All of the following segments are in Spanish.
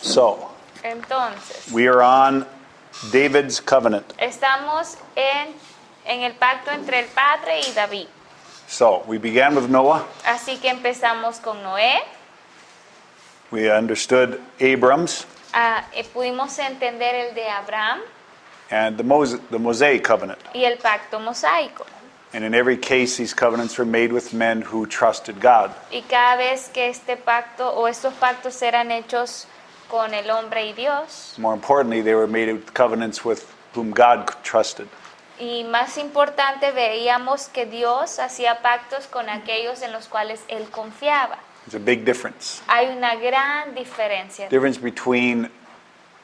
So, Entonces, we are on David's covenant. estamos en el pacto entre el Padre y David. So, we began with Noah. Así que empezamos con Noé. We understood Abram's Pudimos entender el de Abraham and the Mosaic covenant. y el pacto mosaico. And in every case, these covenants were made with men who trusted God. Y cada vez que este pacto o estos pactos eran hechos con el hombre y Dios, More importantly, they were made with covenants with whom God trusted. y más importante, veíamos que Dios hacía pactos con aquellos en los cuales Él confiaba. There's a big difference. Hay una gran diferencia. Difference between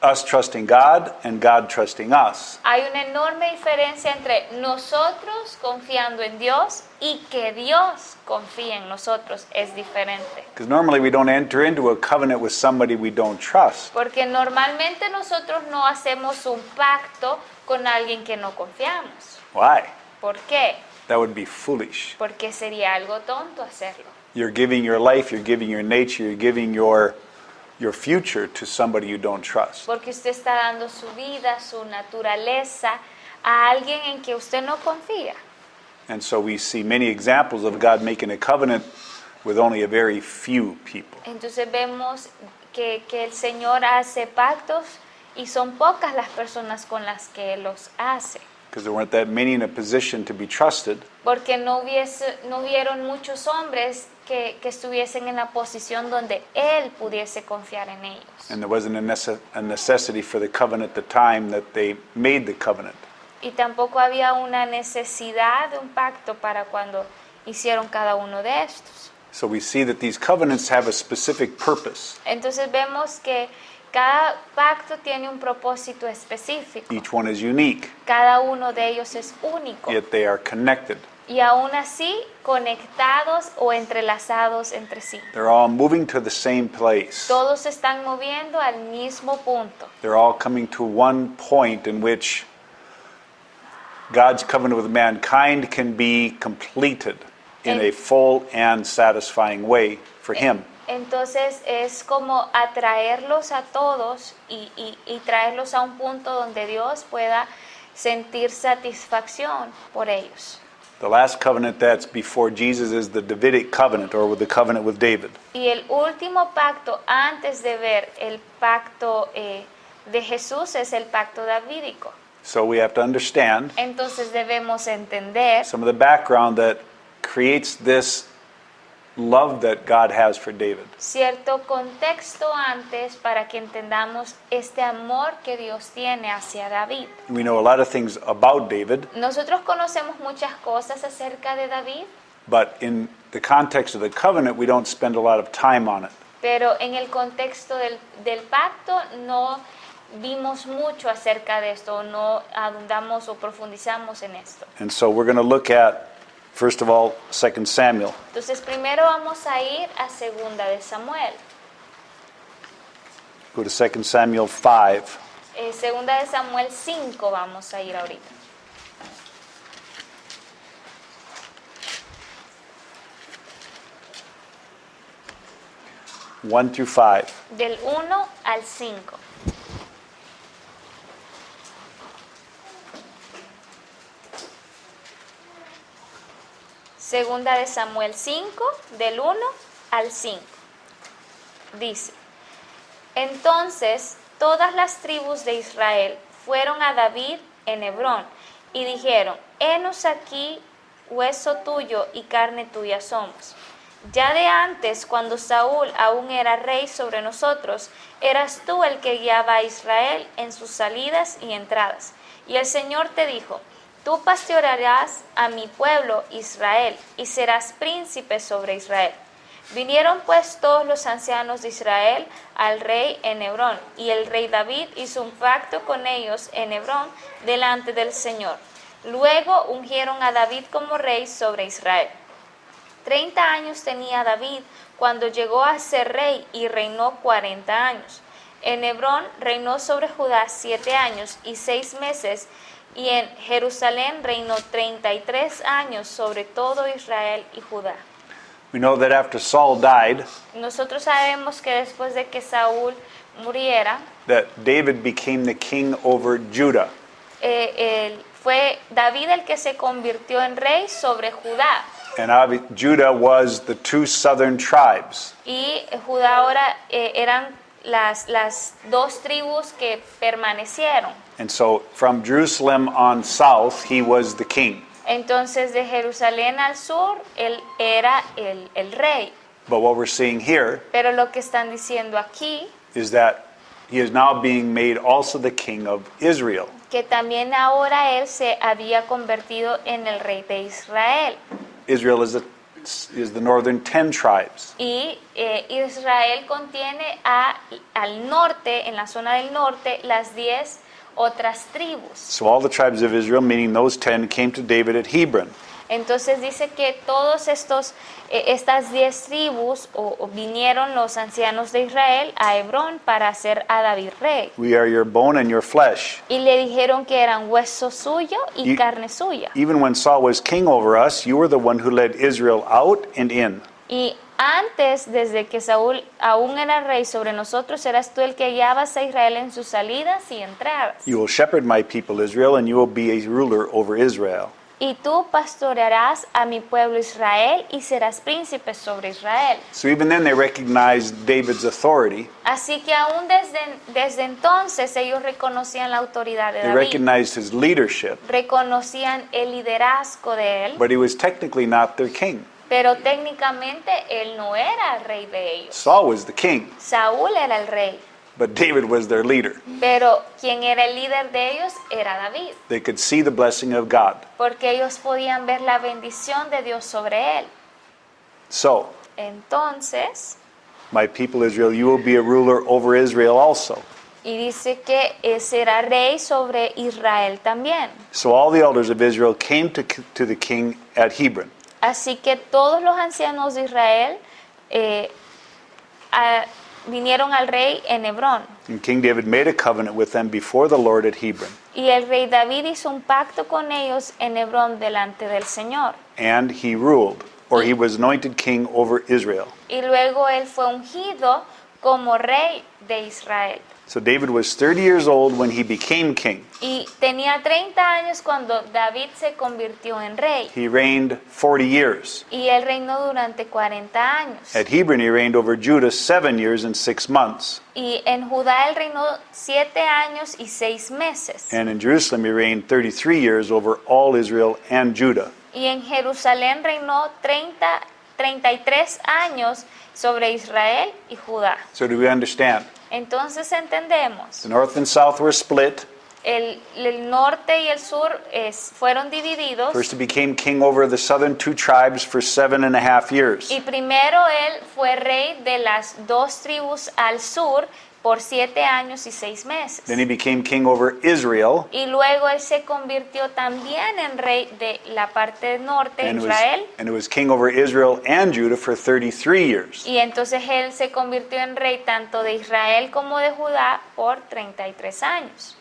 us trusting God and God trusting us. Hay una enorme diferencia entre nosotros confiando en Dios y que Dios confía en nosotros. Es diferente. Because normally we don't enter into a covenant with somebody we don't trust. Porque normalmente nosotros no hacemos un pacto con alguien que no confiamos. Why? ¿Por qué? That would be foolish. Porque sería algo tonto hacerlo. You're giving your life, you're giving your nature, you're giving your future to somebody you don't trust. Porque usted está dando su vida, su naturaleza a alguien en que usted no confía. And so we see many examples of God making a covenant with only a very few people. Entonces vemos que el Señor hace pactos y son pocas las personas con las que Él los hace. Because there weren't that many in a position to be trusted. Porque no hubieron muchos hombres que estuviesen en la posición donde Él pudiese confiar en ellos. And there wasn't a necessity for the covenant at the time that they made the covenant. Y tampoco había una necesidad de un pacto para cuando hicieron cada uno de estos. So we see that these covenants have a specific purpose. Entonces vemos que cada pacto tiene un propósito específico. Each one is unique, Cada uno de ellos es único. yet they are connected. Y aún así conectados o entrelazados entre sí. They're all moving to the same place. Todos se están moviendo al mismo punto. They're all coming to one point in which God's covenant with mankind can be completed in a full and satisfying way for Him. Entonces es como atraerlos a todos y traerlos a un punto donde Dios pueda sentir satisfacción por ellos. The last covenant that's before Jesus is the Davidic covenant, or with the covenant with David. Y el último pacto antes de ver el pacto de Jesús es el pacto davídico. So we have to understand Entonces debemos entender some of the background that creates this love that God has for David. cierto contexto antes para que entendamos este amor que Dios tiene hacia David. We know a lot of things about David, Nosotros conocemos muchas cosas acerca de David, but in the context of the covenant, we don't spend a lot of time on it. pero en el contexto del pacto no vimos mucho acerca de esto, no abundamos o profundizamos en esto. And so we're going to look at, first of all, 2 Samuel. Entonces primero vamos a ir a Segunda de Samuel. Go to 2 Samuel 5. Segunda de Samuel 5 vamos a ir ahorita. One through 5. Del 1 al 5. Segunda de Samuel 5, del 1 al 5. Dice: Entonces todas las tribus de Israel fueron a David en Hebrón y dijeron: Henos aquí, hueso tuyo y carne tuya somos. Ya de antes, cuando Saúl aún era rey sobre nosotros, eras tú el que guiaba a Israel en sus salidas y entradas. Y el Señor te dijo: Tú pastorearás a mi pueblo Israel y serás príncipe sobre Israel. Vinieron pues todos los ancianos de Israel al rey en Hebrón, y el rey David hizo un pacto con ellos en Hebrón delante del Señor. Luego ungieron a David como rey sobre Israel. 30 años tenía David cuando llegó a ser rey y reinó 40 años. En Hebrón reinó sobre Judá 7 años y 6 meses, y en Jerusalén reinó 33 años sobre todo Israel y Judá. We know that after Saul died, Nosotros sabemos que después de que Saúl muriera, that David became the king over Judah. fue David el que se convirtió en rey sobre Judá. And Judah was the two southern tribes. Y Judá ahora eran las dos tribus que permanecieron. And so from Jerusalem on south, he was the king. Entonces de Jerusalén al sur, él era el rey. But what we're seeing here Pero lo que están diciendo aquí, is that he is now being made also the king of Israel. que también ahora él se había convertido en el rey de Israel. Israel is the northern 10 tribes. Y Israel contiene al norte, en la zona del norte, las 10 otras tribus. So all the tribes of Israel, meaning those 10, came to David at Hebron. Entonces dice que todos estas 10 tribus o vinieron los ancianos de Israel a Hebrón para hacer a David rey. We are your bone and your flesh. Y le dijeron que eran hueso suyo y Y- carne suya. Even when Saul was king over us, you were the one who led Israel out and in. Y antes, desde que Saúl aún era rey sobre nosotros, eras tú el que guiabas a Israel en sus salidas y entradas. You will shepherd my people Israel, and you will be a ruler over Israel. Y tú pastorearás a mi pueblo Israel y serás príncipe sobre Israel. So even then they recognized David's authority. Así que aún desde entonces ellos reconocían la autoridad de They David, recognized his leadership, reconocían el liderazgo de él, but he was technically not their king. pero técnicamente él no era el rey de ellos. Saul was the king, Saúl era el rey, but David was their leader. pero quien era el líder de ellos era David, They could see the blessing of God. porque ellos podían ver la bendición de Dios sobre él. So, Entonces, my people Israel, you will be a ruler over Israel also. y dice que será rey sobre Israel también. So all the elders of Israel came to the king at Hebron. Así que todos los ancianos de Israel vinieron al rey en Hebrón. And King David made a covenant with them before the Lord at Hebron. Y el rey David hizo un pacto con ellos en Hebrón delante del Señor. And he ruled, or he was anointed king over Israel. Y luego él fue ungido como rey de Israel. So David was 30 years old when he became king. Y tenía 30 años cuando David se convirtió en rey. He reigned 40 years. Y él reinó durante 40 años. At Hebron, he reigned over Judah 7 years and 6 months. Y en Judá él reinó 7 años y 6 meses. And in Jerusalem, he reigned 33 years over all Israel and Judah. Y en Jerusalén reinó 33 años sobre Israel y Judá. So do we understand? Entonces entendemos, The north and south were split. el norte y el sur fueron divididos. First, he became king over the southern 2 tribes for 7.5 years. Y primero él fue rey de las 2 tribus al sur por 7 años y 6 meses. Then he became king over Israel. Y luego él se convirtió también en rey de la parte norte, Israel. And it was king over Israel and Judah for 33 years. Y entonces él se convirtió en rey tanto de Israel como de Judá por 33 años.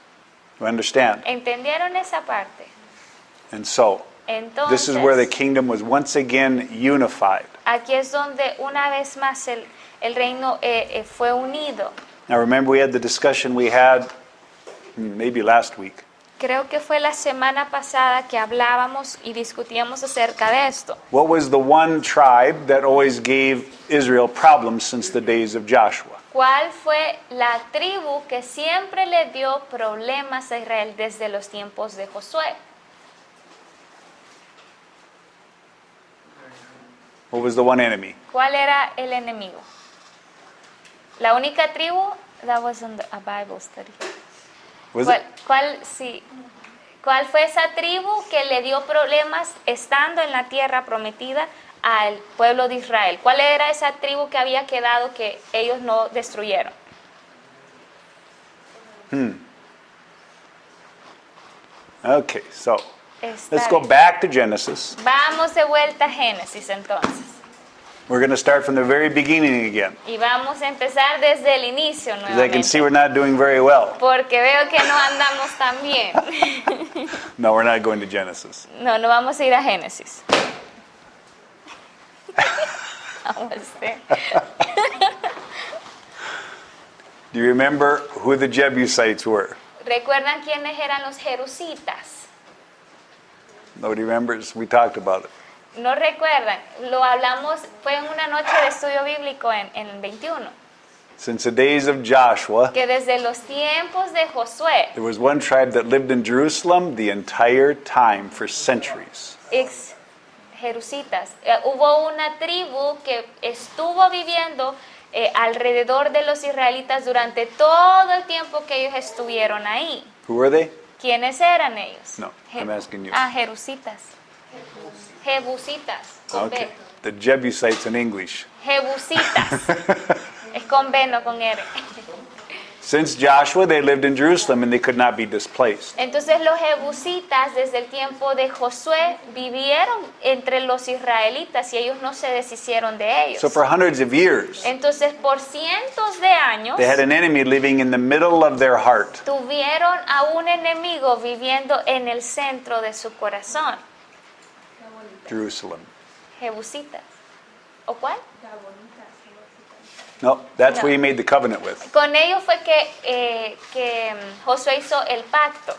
You understand? ¿Entendieron esa parte? And so, this is where the Entonces, kingdom was once again unified. aquí es donde una vez más el reino fue unido. Now remember, we had the discussion we had maybe last week. Creo que fue la semana pasada que hablábamos y discutíamos acerca de esto. What was the one tribe that always gave Israel problems since the days of Joshua? ¿Cuál fue la tribu que siempre le dio problemas a Israel desde los tiempos de Josué? What was the one enemy? ¿Cuál era el enemigo? La única tribu, that was in a Bible study. Was ¿Cuál, it? cuál fue esa tribu que le dio problemas estando en la tierra prometida al pueblo de Israel? ¿Cuál era esa tribu que había quedado que ellos no destruyeron? Okay, so Está let's go bien. back to Genesis. Vamos de vuelta a Génesis entonces. We're going to start from the very beginning again. Y vamos a empezar desde el inicio As I can see, nuevamente. we're not doing very well. Porque veo que no andamos tan bien. No, we're not going to Genesis. No, no vamos a ir a Génesis. Vamos a ver. Do you remember who the Jebusites were? ¿Recuerdan quiénes eran los jerusitas? Nobody remembers? We talked about it. No recuerdan, lo hablamos, fue en una noche de estudio bíblico en el 21, Since the days of Joshua, que desde los tiempos de Josué, there was one tribe that lived in Jerusalem the entire time for centuries. ex jerusitas, hubo una tribu que estuvo viviendo alrededor de los israelitas durante todo el tiempo que ellos estuvieron ahí. Who were they? ¿Quiénes eran ellos? No, I'm asking you. Jerusitas. Jebusitas. Con Okay. B. The Jebusites in English. Jebusitas. Es con B, no con R. Since Joshua, they lived in Jerusalem and they could not be displaced. Entonces los jebusitas desde el tiempo de Josué vivieron entre los israelitas y ellos no se deshicieron de ellos. So for hundreds of years, Entonces por cientos de años they had an enemy living in the middle of their heart. tuvieron a un enemigo viviendo en el centro de su corazón. Jerusalem. Jebusitas. ¿O cuál? No, that's No. who he made the covenant with. Con ellos fue que Josué hizo el pacto.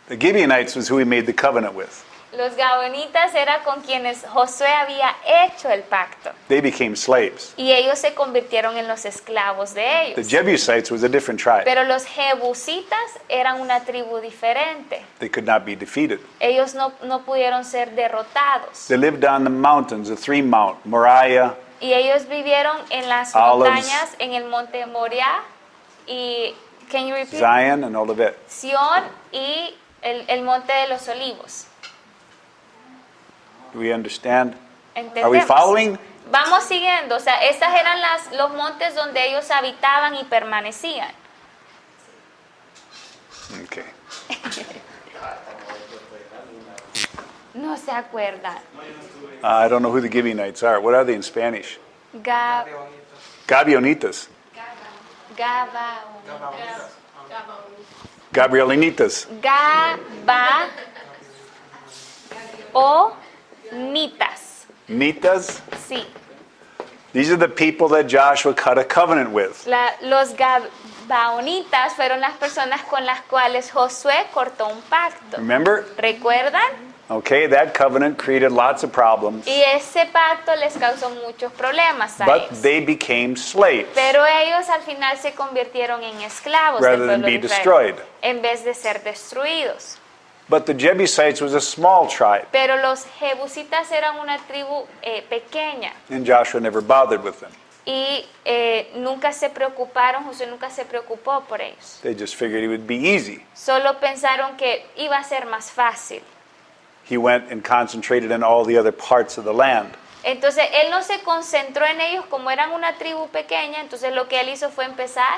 The Gibeonites was who he made the covenant with. Los gabonitas era con quienes Josué había hecho el pacto. They became slaves. Y ellos se convirtieron en los esclavos de The ellos. Jebusites was a different tribe. Pero los jebusitas eran una tribu diferente. They could not be defeated. Ellos no pudieron ser derrotados. They lived on the mountains, the three mount, Moriah, Y ellos vivieron en las Olives. montañas, en el monte Moriah y can you repeat? Zion, and all of it. Sión y el monte de los olivos. Do we understand? ¿Entendemos? Are we following? Vamos siguiendo, o sea, estos eran los montes donde ellos habitaban y permanecían. Okay. No se acuerdan. I don't know who the Gibeonites are. What are they in Spanish? Gabionitas. Gabrielinitas. Gabaonitas. Nitas. Sí. These are the people that Joshua cut a covenant with. Los Gabaonitas fueron las personas con las cuales Josué cortó un pacto. Remember? ¿Recuerdan? Okay, that covenant created lots of problems, Y ese pacto les causó muchos problemas a but ellos. they became slaves Pero ellos al final se convirtieron en esclavos del rather than pueblo be de Israel, destroyed. en vez de ser destruidos. But the Jebusites was a small tribe, Pero los jebusitas eran una tribu pequeña and Joshua never bothered with them. y nunca se preocuparon, Josué nunca se preocupó por ellos. They just figured it would be easy. Solo pensaron que iba a ser más fácil. He went and concentrated on all the other parts of the land. Entonces él no se concentró en ellos como eran una tribu pequeña, entonces lo que él hizo fue empezar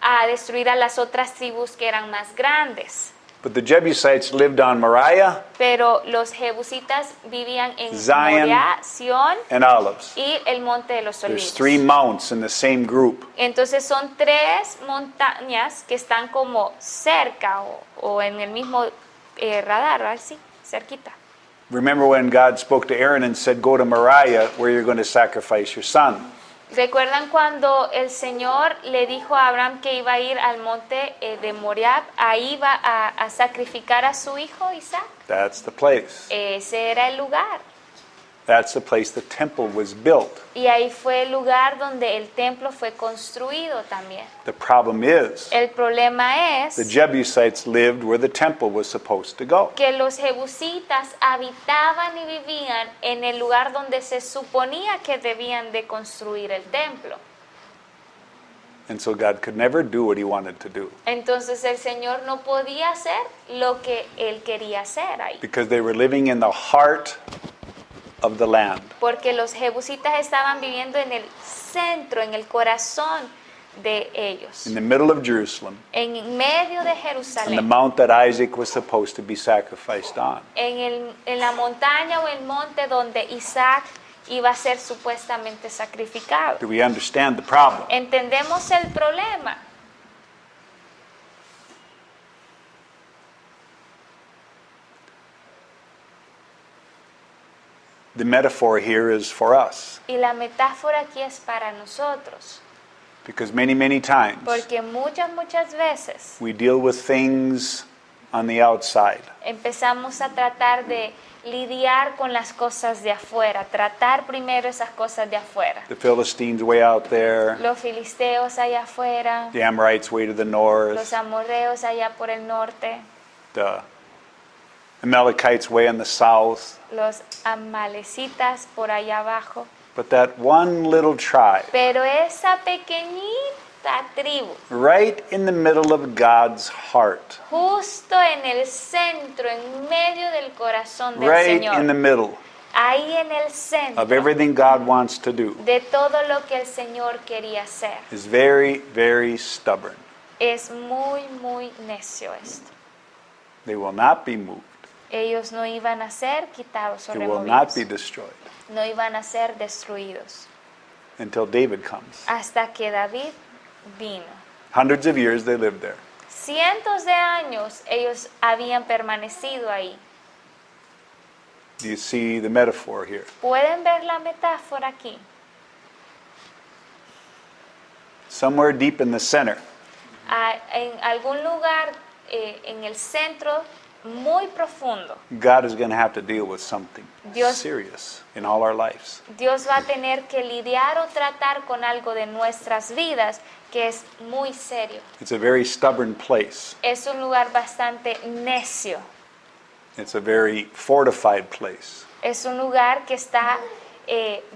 a destruir a las otras tribus que eran más grandes. But the Jebusites lived on Moriah Pero los jebusitas vivían en Zion. Moriah, Sión and Olives. y el monte de los There's olivos. 3 mounts in the same group. Entonces son 3 montañas que están como cerca o en el mismo radar, así, cerquita. Remember when God spoke to Aaron and said, "Go to Moriah where you're going to sacrifice your son." ¿Recuerdan cuando el Señor le dijo a Abraham que iba a ir al monte de Moriah? Ahí iba a sacrificar a su hijo Isaac. That's the place. Ese era el lugar. That's the place the temple was built. Y ahí fue el lugar donde el templo fue construido también. The problem is, El problema es the Jebusites lived where the temple was supposed to go. que los jebusitas habitaban y vivían en el lugar donde se suponía que debían de construir el templo. And so God could never do what he wanted to do Entonces el Señor no podía hacer lo que él quería hacer ahí. because they were living in the heart of the land. Porque los jebusitas estaban viviendo en el centro, en el corazón de ellos, In the middle of Jerusalem, en medio de on the Jerusalén, mount that Isaac was supposed to be sacrificed on. en la montaña o el monte donde Isaac iba a ser supuestamente sacrificado. Do we understand the problem? ¿Entendemos el problema? The metaphor here is for us Y la metáfora aquí es para nosotros. Because many, many times Porque muchas veces we deal with things on the outside. empezamos a tratar de lidiar con las cosas de afuera, tratar primero esas cosas de afuera. The Philistines way out there, Los filisteos allá afuera, the Amorites way to the los north, amorreos allá por el norte, the Amalekites way in the south. los amalecitas por allá abajo. But that one little tribe, Pero esa pequeñita tribu, right in the middle of God's heart, justo en el centro, en medio del corazón del right in Señor, the middle ahí en el of centro everything God wants to do, de todo lo que el Señor quería hacer. is very, very stubborn. Es muy necio esto. They will not be moved. Ellos no iban a ser quitados o It will not removidos. be destroyed No iban a ser destruidos. until David comes. Hasta que David vino. Hundreds of years they lived there. Cientos de años ellos habían permanecido ahí. Do you see the metaphor here? ¿Pueden ver la metáfora aquí? Somewhere deep in the center, En algún lugar en el centro muy profundo, God is going to have to deal with something Dios- serious in all our lives. Dios va a tener que lidiar o tratar con algo de nuestras vidas que es muy serio. It's a very stubborn place. Es un lugar bastante necio. It's a very fortified place. Es un lugar que está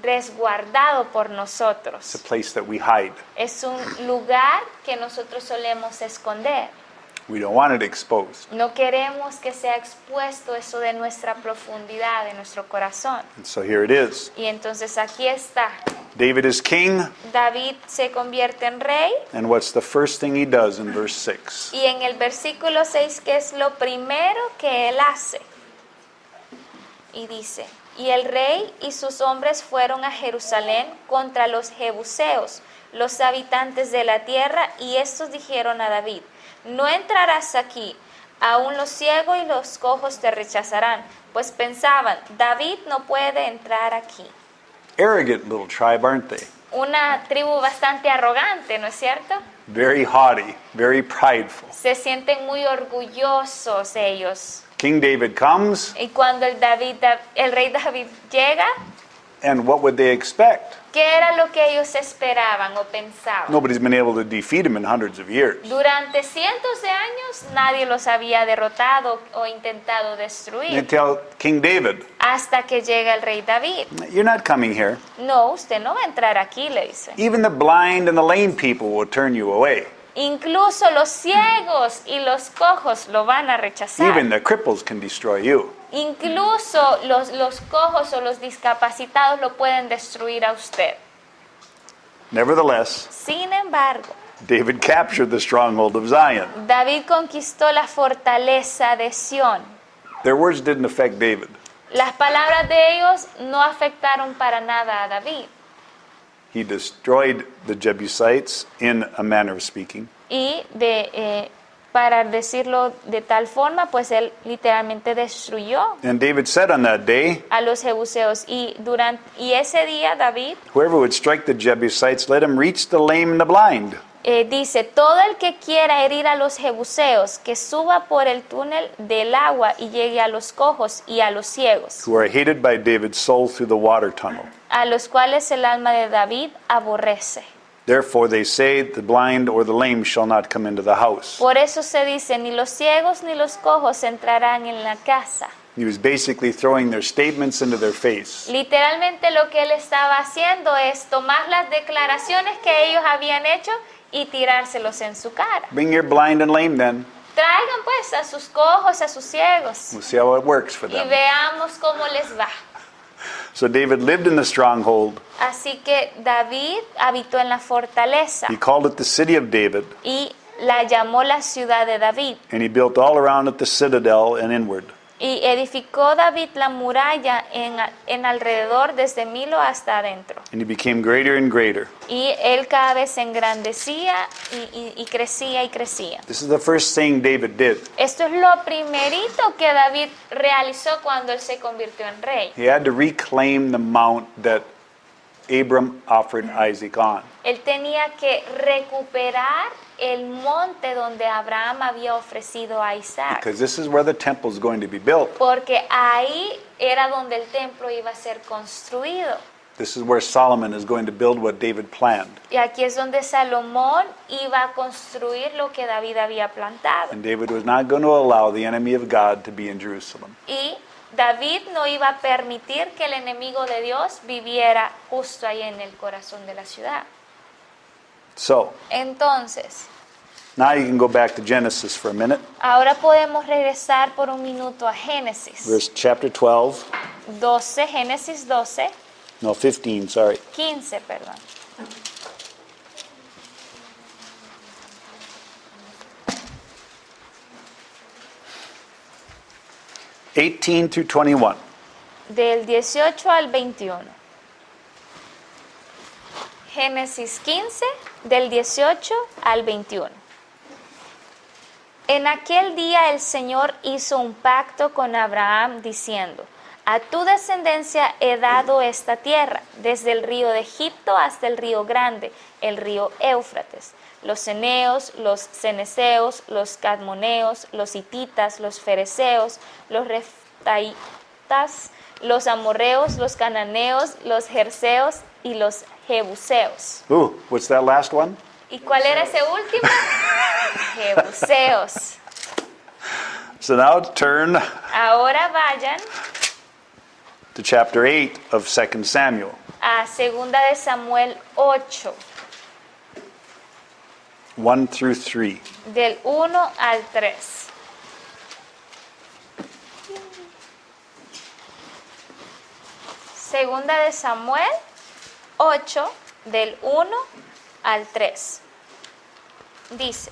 resguardado por It's a nosotros. place that we hide. Es un lugar que nosotros solemos esconder. We don't want it exposed. No queremos que sea expuesto eso de nuestra profundidad, de nuestro corazón. And so here it is. Y entonces aquí está. David is king, David se convierte en rey. and what's the first thing he does in verse 6? Y en el versículo 6, ¿qué es lo primero que él hace? Y dice, y el rey y sus hombres fueron a Jerusalén contra los jebuseos, los habitantes de la tierra, y estos dijeron a David, no entrarás aquí, aún los ciegos y los cojos te rechazarán, pues pensaban, David no puede entrar aquí. Arrogant little tribe, aren't they? Una tribu bastante arrogante, ¿no es cierto? Very haughty, very prideful. Se sienten muy orgullosos ellos. King David comes, Y cuando el rey David llega, and what would they expect? ¿qué era lo que ellos esperaban o pensaban? Nobody's been able to defeat him in hundreds of years. Durante cientos de años nadie los había derrotado o intentado They destruir tell King David, hasta que llega el rey David. you're not coming here. No, usted no va a entrar aquí, le dice. Even the blind and the lame people will turn you away. Incluso los ciegos y los cojos lo van a rechazar. Even the cripples can destroy you. Incluso los cojos o los discapacitados lo pueden destruir a usted. Nevertheless, Sin embargo, David captured the stronghold of Zion. David conquistó la fortaleza de Sión. Their words didn't affect David. Las palabras de ellos no afectaron para nada a David. He destroyed the Jebusites in a manner of speaking. Y para decirlo de tal forma, pues él literalmente destruyó And David said on that day, a los jebuseos. Y ese día David whoever would strike the Jebusites, let him reach the lame and the blind. dice, todo el que quiera herir a los jebuseos, que suba por el túnel del agua y llegue a los cojos y a los ciegos, Who are hated by David's soul through the water tunnel. a los cuales el alma de David aborrece. Therefore they say, the blind or the lame shall not come into the house. Por eso se dice, ni los ciegos ni los cojos entrarán en la casa. He was basically throwing their statements into their face. Literalmente lo que él estaba haciendo es tomar las declaraciones que ellos habían hecho y tirárselos en su cara. Bring your blind and lame then. Traigan pues a sus cojos, a sus ciegos We'll see how it works for y them. veamos cómo les va. So David lived in the stronghold. Así que David habitó en la fortaleza He called it the city of David, y la llamó la ciudad de David. and he built all around it the citadel and inward. Y edificó David la muralla en alrededor desde Milo hasta adentro. And he became greater and greater. Y él cada vez se engrandecía y crecía y crecía. This is the first thing David did. Esto es lo primerito que David realizó cuando él se convirtió en rey. He had to reclaim the mount that Abram offered Isaac on. Él tenía que recuperar el monte donde Abraham había ofrecido a Isaac. Because this is where the temple is going to be built. Porque ahí era donde el templo iba a ser construido. This is where Solomon is going to build what David planned. Y aquí es donde Salomón iba a construir lo que David había plantado. And David was not going to allow the enemy of God to be in Jerusalem. Y David no iba a permitir que el enemigo de Dios viviera justo ahí en el corazón de la ciudad. So, Entonces, now you can go back to Genesis for a minute. ahora podemos regresar por un minuto a Génesis Verse chapter 12. 12, Génesis 12, No, 15, sorry. 15, perdón. (18 through 21). Del 18 al 21. Génesis 15, del 18 al 21. En aquel día el Señor hizo un pacto con Abraham diciendo: a tu descendencia he dado esta tierra, desde el río de Egipto hasta el río grande, el río Éufrates. Los eneos, los ceneseos, los cadmoneos, los hititas, los fereceos, los reftaitas, los amorreos, los cananeos, los jerseos y los jebuseos. Ooh, what's that last one? ¿Y cuál era ese último? Jebuseos. So now turn Ahora vayan to chapter 8 of 2 Samuel. a 2 de Samuel 8, 1 through 3. del 1 al 3. Segunda de Samuel 8, del 1 al 3. Dice: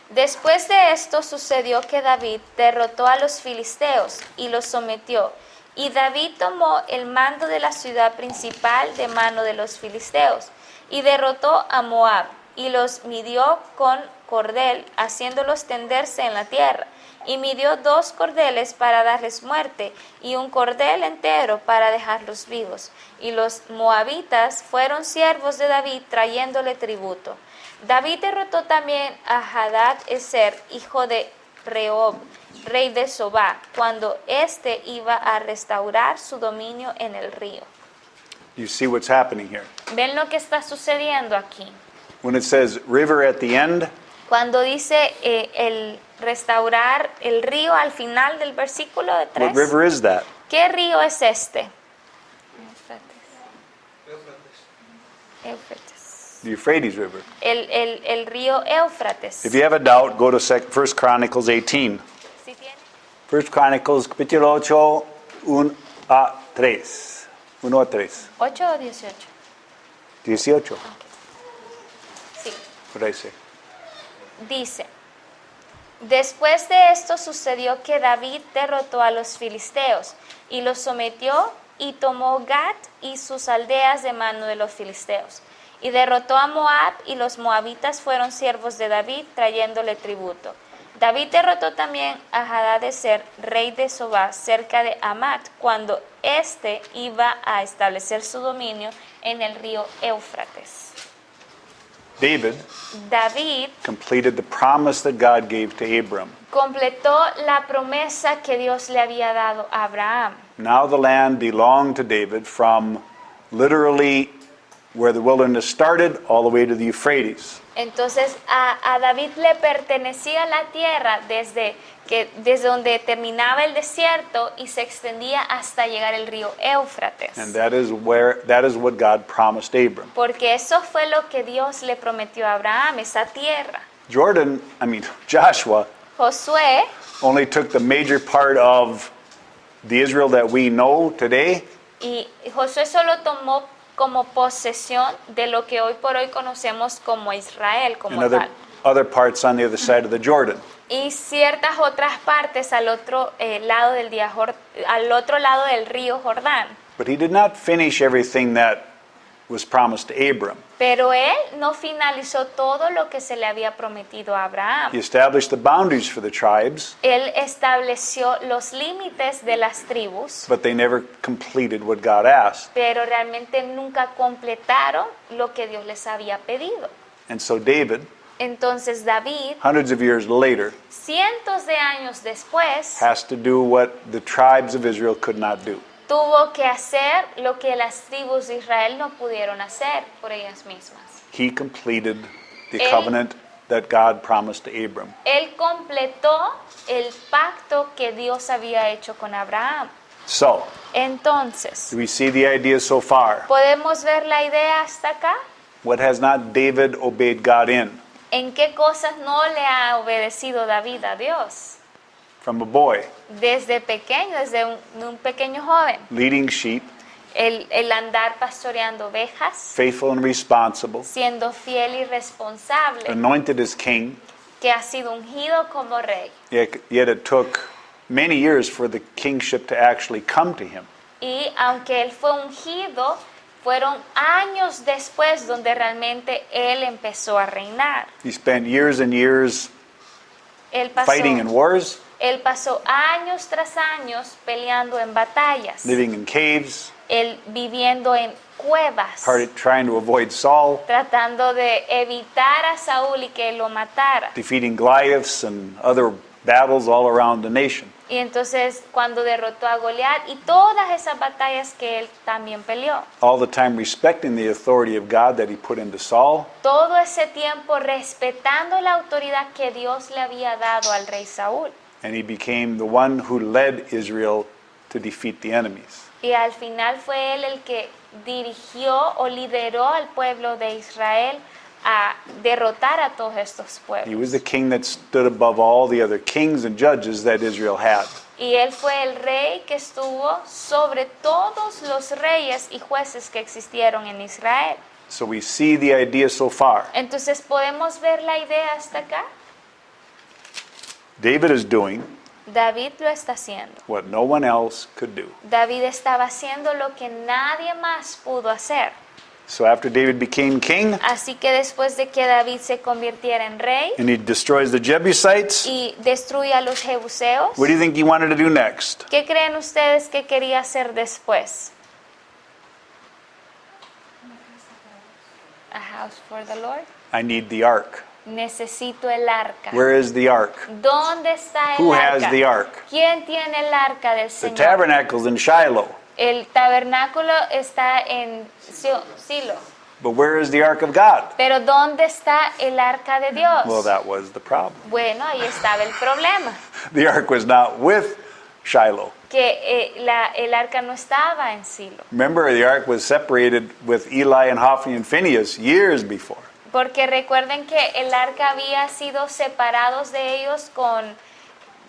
después de esto sucedió que David derrotó a los filisteos y los sometió, y David tomó el mando de la ciudad principal de mano de los filisteos, y derrotó a Moab, y los midió con cordel, haciéndolos tenderse en la tierra, y midió 2 cordeles para darles muerte, y un cordel entero para dejarlos vivos. Y los moabitas fueron siervos de David, trayéndole tributo. David derrotó también a Hadad-ezer, hijo de Rehob, rey de Sobá, cuando éste iba a restaurar su dominio en el río. You see what's happening here. ¿Ven lo que está sucediendo aquí? When it says river at the end, Cuando dice el restaurar el río al final del versículo de 3, what river is that? ¿qué río es este? Éufrates. The Euphrates River. El río Éufrates. If you have a doubt, go to 1 Chronicles 18. ¿Sí tiene? 1 Chronicles capítulo 8, 1 a 3. 1 a 3. 8 o 18. 18. Sí. What did I say? Dice: después de esto sucedió que David derrotó a los filisteos y los sometió, y tomó Gat y sus aldeas de mano de los filisteos. Y derrotó a Moab, y los moabitas fueron siervos de David, trayéndole tributo. David derrotó también a Hadad-ezer, rey de Sobá, cerca de Amat, cuando éste iba a establecer su dominio en el río Éufrates. David completed the promise that God gave to Abram. completó la promesa que Dios le había dado a Abraham. Now the land belonged to David from literally where the wilderness started all the way to the Euphrates. Entonces a David le pertenecía la tierra desde donde terminaba el desierto y se extendía hasta llegar al río Éufrates. And that is what God promised Abram. Porque eso fue lo que Dios le prometió a Abraham, esa tierra. Joshua Josué only took the major part of the Israel that we know today, y Josué solo tomó como posesión de lo que hoy por hoy conocemos como Israel, como and tal. other parts on the other side of the Jordan. Y ciertas otras partes al otro lado al otro lado del río Jordán. But he did not finish everything that was promised to Abram. Pero él no finalizó todo lo que se le había prometido a Abraham. He established the boundaries for the tribes, Él estableció los límites de las tribus, but they never completed what God asked. pero realmente nunca completaron lo que Dios les había pedido. And so David, Entonces David, hundreds of years later, cientos de años después, has to do what the tribes of Israel could not do. tuvo que hacer lo que las tribus de Israel no pudieron hacer por ellas mismas. He completed the Él- covenant that God promised to Abram. Él completó el pacto que Dios había hecho con Abraham. So, Entonces, do we see the idea so far? ¿podemos ver la idea hasta acá? What has not David obeyed God in? ¿En qué cosas no le ha obedecido David a Dios? From a boy, Desde pequeño, desde un pequeño joven, leading sheep, el andar pastoreando ovejas, faithful and responsible, siendo fiel y responsable, anointed as king, que ha sido ungido como rey. yet it took many years for the kingship to actually come to him. Y aunque él fue ungido, fueron años después donde realmente él empezó a reinar. He spent years and years Él pasó, fighting in wars, él pasó años tras años peleando en batallas, living in caves, él viviendo en cuevas, trying to avoid Saul, tratando de evitar a Saúl y que lo matara. defeating Goliaths and other battles all around the nation. Y entonces cuando derrotó a Goliat y todas esas batallas que él también peleó, All the time respecting the authority of God that he put into Saul, todo ese tiempo respetando la autoridad que Dios le había dado al rey Saúl. and he became the one who led Israel to defeat the enemies. Y al final fue él el que dirigió o lideró al pueblo de Israel a derrotar a todos estos He pueblos. was the king that stood above all the other kings and judges that Israel had. Y él fue el rey que estuvo sobre todos los reyes y jueces que existieron en Israel. So we see the idea so far. Entonces, ¿podemos ver la idea hasta acá? David is doing David lo está haciendo. what no one else could do. David estaba haciendo lo que nadie más pudo hacer. So after David became king Así que después de que David se convirtiera en rey and he destroys the Jebusites, y destruye a los jebuseos, what do you think he wanted to do next? ¿qué creen ustedes que quería hacer después? A house for the Lord. I need the ark. Necesito el arca. Where is the ark? ¿Dónde está el Who arca? has the ark? ¿Quién tiene el arca del The Señor? tabernacle's in Shiloh. El tabernáculo está en Silo. But where is the ark of God? Pero ¿dónde está el arca de Dios? Well, that was the problem. Bueno, ahí estaba el problema, The ark was not with Shiloh. que el arca no estaba en Silo. Remember, the ark was separated with Eli and Hophni and Phinehas years before. Porque recuerden que el arca había sido separados de ellos con...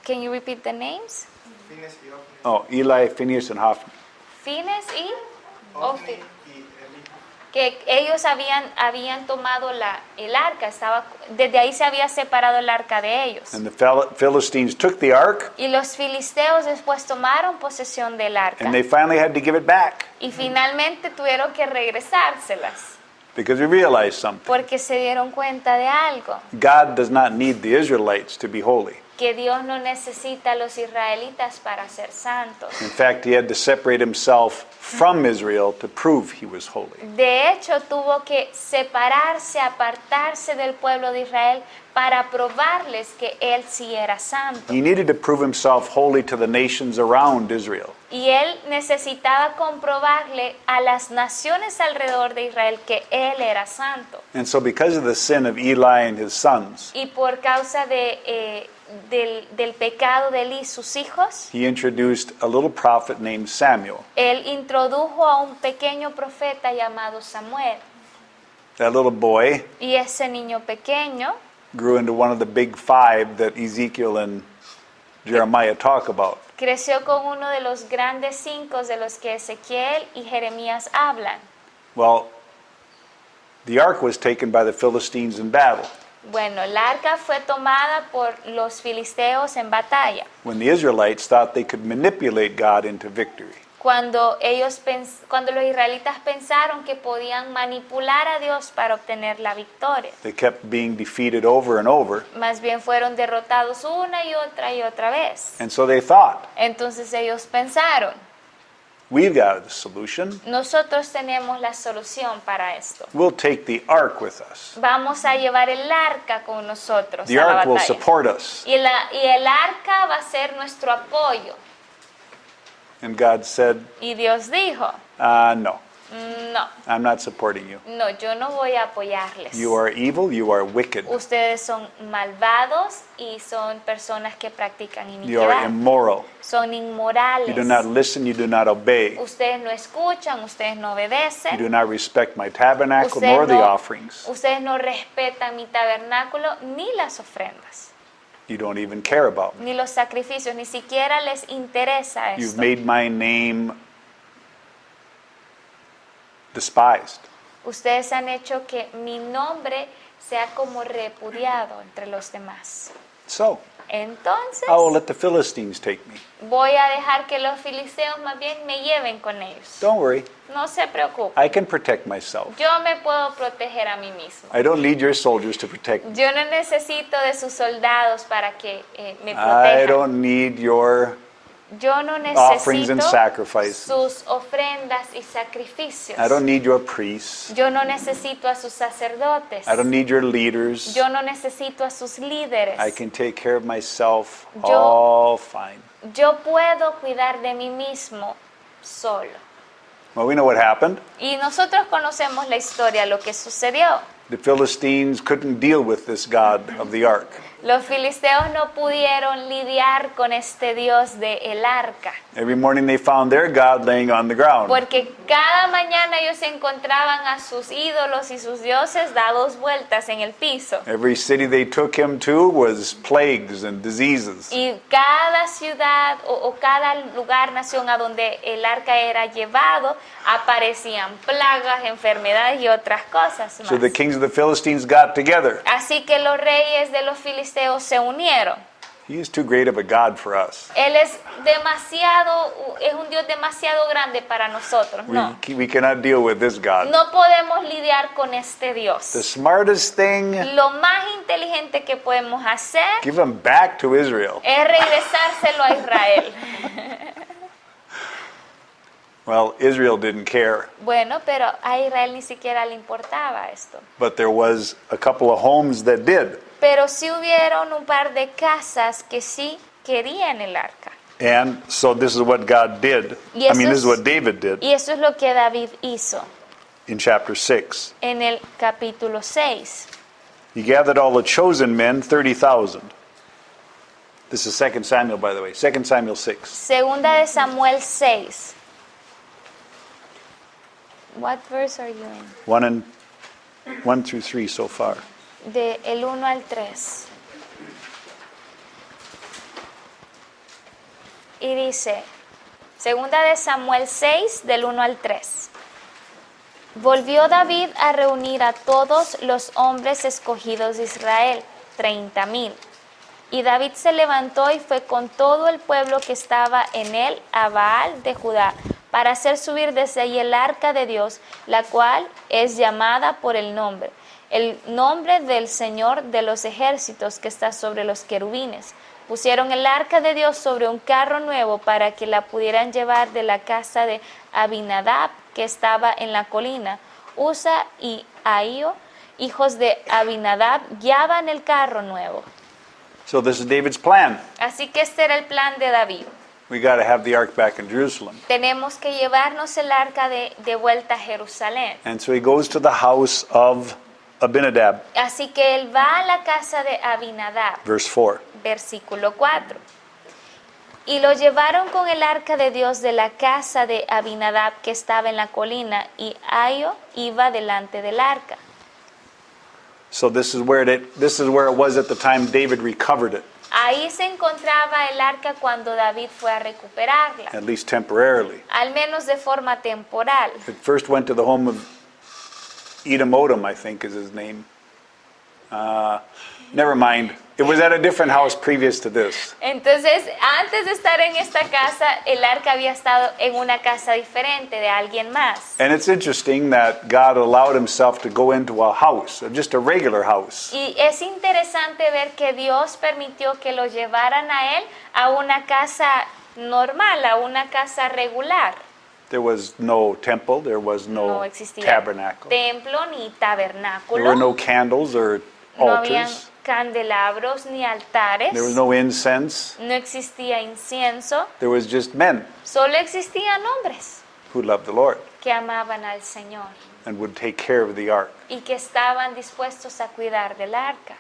Can you repeat the names? Fines y Ofni. Oh, Eli, Phinehas, and Hophni. Fines y Ofni Ofni. y Eli. Que ellos habían tomado el arca, desde ahí se había separado el arca de ellos. And the Philistines took the ark, Y los filisteos después tomaron posesión del arca. and they finally had to give it back Y finalmente tuvieron que regresárselas, because we realized something. porque se dieron cuenta de algo, God does not need the Israelites to be holy. que Dios no necesita a los israelitas para ser santos. In fact, he had to separate himself from Israel to prove he was holy. De hecho, tuvo que separarse, apartarse del pueblo de Israel para probarles que él sí era santo. He needed to prove himself holy to the nations around Israel. Y él necesitaba comprobarle a las naciones alrededor de Israel que él era santo. And so, because of the sin of Eli and his sons, Y por causa del pecado de Eli y sus hijos, he introduced a little prophet named Samuel. él introdujo a un pequeño profeta llamado Samuel. That little boy Y ese niño pequeño grew into one of the big five that Ezekiel and Jeremiah talk about. creció con uno de los grandes 5 de los que Ezequiel y Jeremías hablan. Well, the ark was taken by the Philistines in battle. Bueno, el arca fue tomada por los filisteos en batalla. When the Israelites thought they could manipulate God into victory. cuando los israelitas pensaron que podían manipular a Dios para obtener la victoria. They kept being defeated over and over. Más bien fueron derrotados una y otra vez. And so they thought, Entonces ellos pensaron, we've got the solution. nosotros tenemos la solución para esto. We'll take the ark with us. Vamos a llevar el arca con nosotros The a la ark will batalla. support us. Y el arca va a ser nuestro apoyo. And God said, Y Dios dijo, no, no, I'm not supporting you. no, yo no voy a apoyarles. You are evil, you are wicked, Ustedes son malvados y son personas que practican you are iniquidad. immoral. Son inmorales. You do not listen, you do not obey. Ustedes no escuchan, ustedes no obedecen. You do not respect my tabernacle Ustedes nor the no- offerings. Ustedes no respetan mi tabernáculo ni las ofrendas, You don't even care about me. ni los sacrificios, ni siquiera les interesa You've esto. made my name despised. Ustedes han hecho que mi nombre sea como repudiado entre los demás. So, Entonces, I will let the Philistines take me. voy a dejar que los filisteos más bien me lleven con ellos. Don't worry, No se preocupen. I can protect myself. Yo me puedo proteger a mí mismo. I don't need your soldiers to protect me. Yo no necesito de sus soldados para que me I protejan. don't need your Yo no offerings and necesito sacrifices. sus ofrendas y sacrificios. I don't need your priests. Yo no necesito a sus sacerdotes. I don't need your leaders. Yo no necesito a sus líderes. I can take care of myself Yo- all fine. Yo puedo cuidar de mí mismo solo. Well, we know what happened. Y nosotros conocemos la historia, lo que sucedió. The Philistines couldn't deal with this God of the ark. Los filisteos no pudieron lidiar con este Dios de el arca, Every morning they found their God laying on the ground. porque cada mañana ellos encontraban a sus ídolos y sus dioses dados vueltas en el piso. Every city they took him to was plagues and diseases. Y cada ciudad o cada lugar, nación a donde el arca era llevado, aparecían plagas, enfermedades y otras cosas So the más. kings of the Philistines got together. Así que los reyes de los filisteos se unieron. He is too great of a God for us. Él es un Dios demasiado grande para nosotros. No, We cannot deal with this God. no podemos lidiar con este The Dios. smartest thing, Lo más inteligente que podemos hacer give him back to Israel. es regresárselo a Israel. Well, Israel didn't care, Bueno, pero a Israel ni siquiera le importaba esto. but there was a couple of homes that did. Pero sí hubieron un par de casas que sí querían el arca. And so this is what God did. Y eso This is es- what David did Y eso es lo que David hizo in chapter 6. en el capítulo 6. He gathered all the chosen men, 30,000. This is 2 Samuel, by the way. 2 Samuel 6. Segunda de Samuel 6. What verse are you in? 1 through 3 so far. De el 1 al 3. Y dice, segunda de Samuel 6, del 1 al 3. Volvió David a reunir a todos los hombres escogidos de Israel, 30,000. Y David se levantó y fue con todo el pueblo que estaba en él a Baal de Judá, para hacer subir desde allí el arca de Dios, la cual es llamada por el nombre del Señor de los ejércitos que está sobre los querubines. Pusieron el arca de Dios sobre un carro nuevo para que la pudieran llevar de la casa de Abinadab, que estaba en la colina. Usa y Ahío, hijos de Abinadab, guiaban el carro nuevo. So this is David's plan. Así que este era el plan de David. We got to have the ark back in Jerusalem. Tenemos que llevarnos el arca de vuelta a Jerusalén. And so he goes to the house of Abinadab, Así que él va a la casa de Abinadab, verse 4. versículo 4. Y lo llevaron con el arca de Dios de la casa de Abinadab que estaba en la colina, y Ahío iba delante del arca. So this is where it was at the time David recovered it, Ahí se encontraba el arca cuando David fue a recuperarla, at least temporarily. al menos de forma temporal. It first went to the home of Edom, I think is his name. Never mind. It was at a different house previous to this. Entonces, antes de estar en esta casa, el arca había estado en una casa diferente de alguien más. And it's interesting that God allowed himself to go into a house, just a regular house. Y es interesante ver que Dios permitió que lo llevaran a él a una casa normal, a una casa regular. There was no temple, there was No no existía tabernacle. templo ni There tabernáculo. were no candles or No habían altars. candelabros ni altares. There was no incense. No existía incienso. There was just men Solo existían hombres who loved the Lord que amaban al Señor and would take care of the ark. y que estaban dispuestos a cuidar del arca.